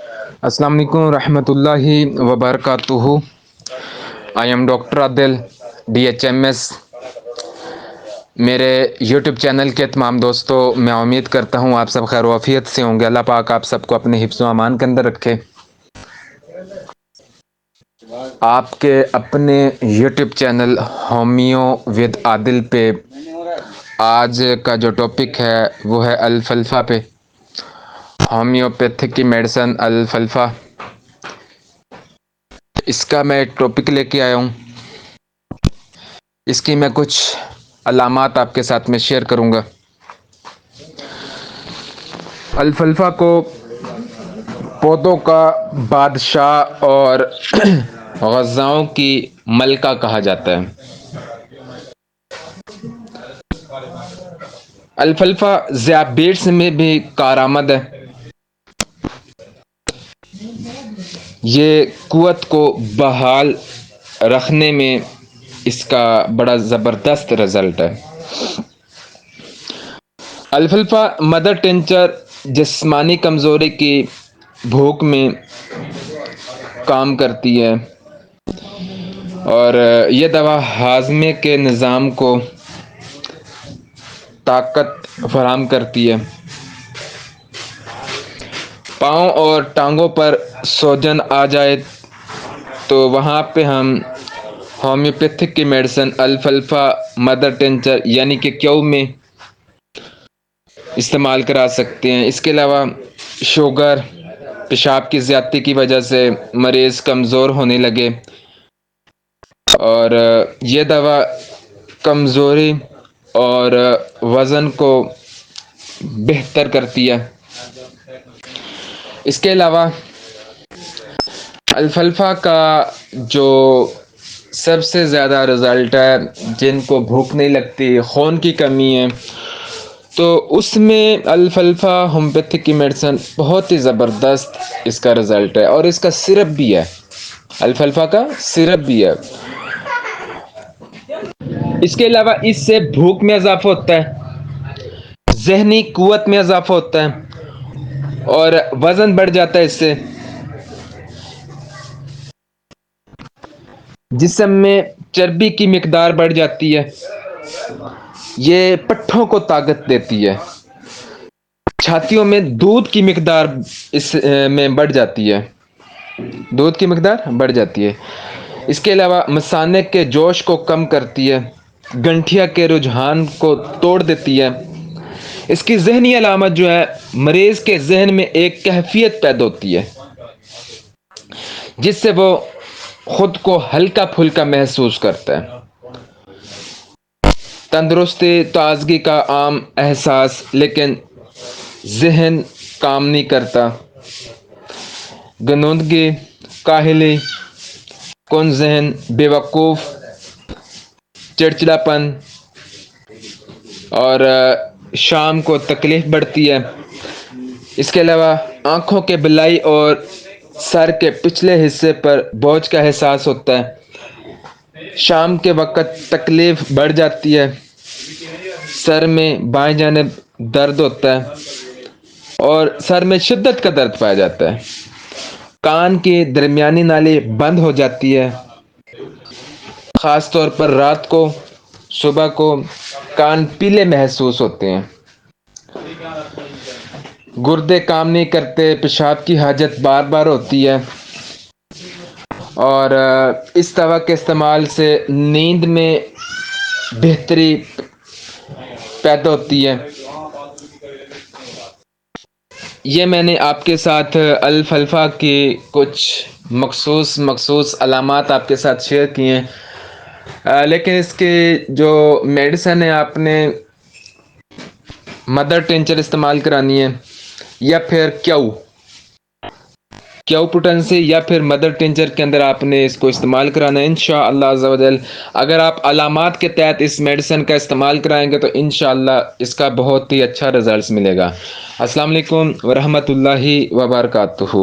السلام علیکم ورحمۃ اللہ وبرکاتہ۔ I am doctor Adil DHMS۔ میرے یوٹیوب چینل کے تمام دوستوں، میں امید کرتا ہوں آپ سب خیر و عافیت سے ہوں گے۔ اللہ پاک آپ سب کو اپنے حفظ و امان کے اندر رکھے۔ آپ کے اپنے یوٹیوب چینل ہومیو ود عادل پہ آج کا جو ٹاپک ہے وہ ہے الفلفا پہ، ہومیوپیتھک کی میڈیسن الفلفا۔ اس کا میں ایک ٹاپک لے کے آیا ہوں۔ اس کی میں کچھ علامات آپ کے ساتھ میں شیئر کروں گا۔ الفلفا کو پودوں کا بادشاہ اور غذاؤں کی ملکہ کہا جاتا ہے۔ الفلفا ذیابیطس میں بھی کارآمد ہے۔ یہ قوت کو بحال رکھنے میں اس کا بڑا زبردست رزلٹ ہے۔ الفلفا مدر ٹنچر جسمانی کمزوری کی بھوک میں کام کرتی ہے، اور یہ دوا ہاضمے کے نظام کو طاقت فراہم کرتی ہے۔ پاؤں اور ٹانگوں پر سوجن آ جائے تو وہاں پہ ہم ہومیوپیتھک کی میڈیسن الفلفا مدر ٹنچر یعنی کہ کیو میں استعمال کرا سکتے ہیں۔ اس کے علاوہ شوگر، پیشاب کی زیادتی کی وجہ سے مریض کمزور ہونے لگے، اور یہ دوا کمزوری اور وزن کو بہتر کرتی ہے۔ اس کے علاوہ الفلفا کا جو سب سے زیادہ رزلٹ ہے، جن کو بھوک نہیں لگتی، خون کی کمی ہے، تو اس میں الفلفا ہومیوپیتھک کی میڈیسن بہت ہی زبردست اس کا رزلٹ ہے، اور اس کا سرپ بھی ہے۔ الفلفا کا سرپ بھی ہے۔ اس کے علاوہ اس سے بھوک میں اضافہ ہوتا ہے، ذہنی قوت میں اضافہ ہوتا ہے، اور وزن بڑھ جاتا ہے اس سے۔ جسم میں چربی کی مقدار بڑھ جاتی ہے۔ یہ پٹھوں کو طاقت دیتی ہے۔ چھاتیوں میں دودھ کی مقدار اس میں بڑھ جاتی ہے، دودھ کی مقدار بڑھ جاتی ہے۔ اس کے علاوہ مثانے کے جوش کو کم کرتی ہے، گنٹھیا کے رجحان کو توڑ دیتی ہے۔ اس کی ذہنی علامت جو ہے، مریض کے ذہن میں ایک کیفیت پیدا ہوتی ہے جس سے وہ خود کو ہلکا پھلکا محسوس کرتا ہے۔ تندرستی، تازگی کا عام احساس، لیکن ذہن کام نہیں کرتا۔ غنودگی، کاہلی، کن ذہن، بے وقوف، چڑچڑاپن، اور شام کو تکلیف بڑھتی ہے۔ اس کے علاوہ آنکھوں کے بلائی اور سر کے پچھلے حصے پر بوجھ کا احساس ہوتا ہے۔ شام کے وقت تکلیف بڑھ جاتی ہے، سر میں بائیں جانب درد ہوتا ہے، اور سر میں شدت کا درد پایا جاتا ہے۔ کان کی درمیانی نالی بند ہو جاتی ہے، خاص طور پر رات کو، صبح کو کان پیلے محسوس ہوتے ہیں۔ گردے کام نہیں کرتے، پیشاب کی حاجت بار بار ہوتی ہے، اور اس دوا کے استعمال سے نیند میں بہتری پیدا ہوتی ہے۔ یہ میں نے آپ کے ساتھ الفلفا کی کچھ مخصوص علامات آپ کے ساتھ شیئر کی ہیں، لیکن اس کی جو میڈیسن ہے، آپ نے مدر ٹنچر استعمال کرانی ہے، یا پھر کیو پوٹنسی، یا پھر مدر ٹنچر کے اندر آپ نے اس کو استعمال کرانا ہے۔ انشاءاللہ عز و جل اگر آپ علامات کے تحت اس میڈیسن کا استعمال کرائیں گے تو انشاءاللہ اس کا بہت ہی اچھا رزلٹس ملے گا۔ السلام علیکم ورحمۃ اللہ وبرکاتہ۔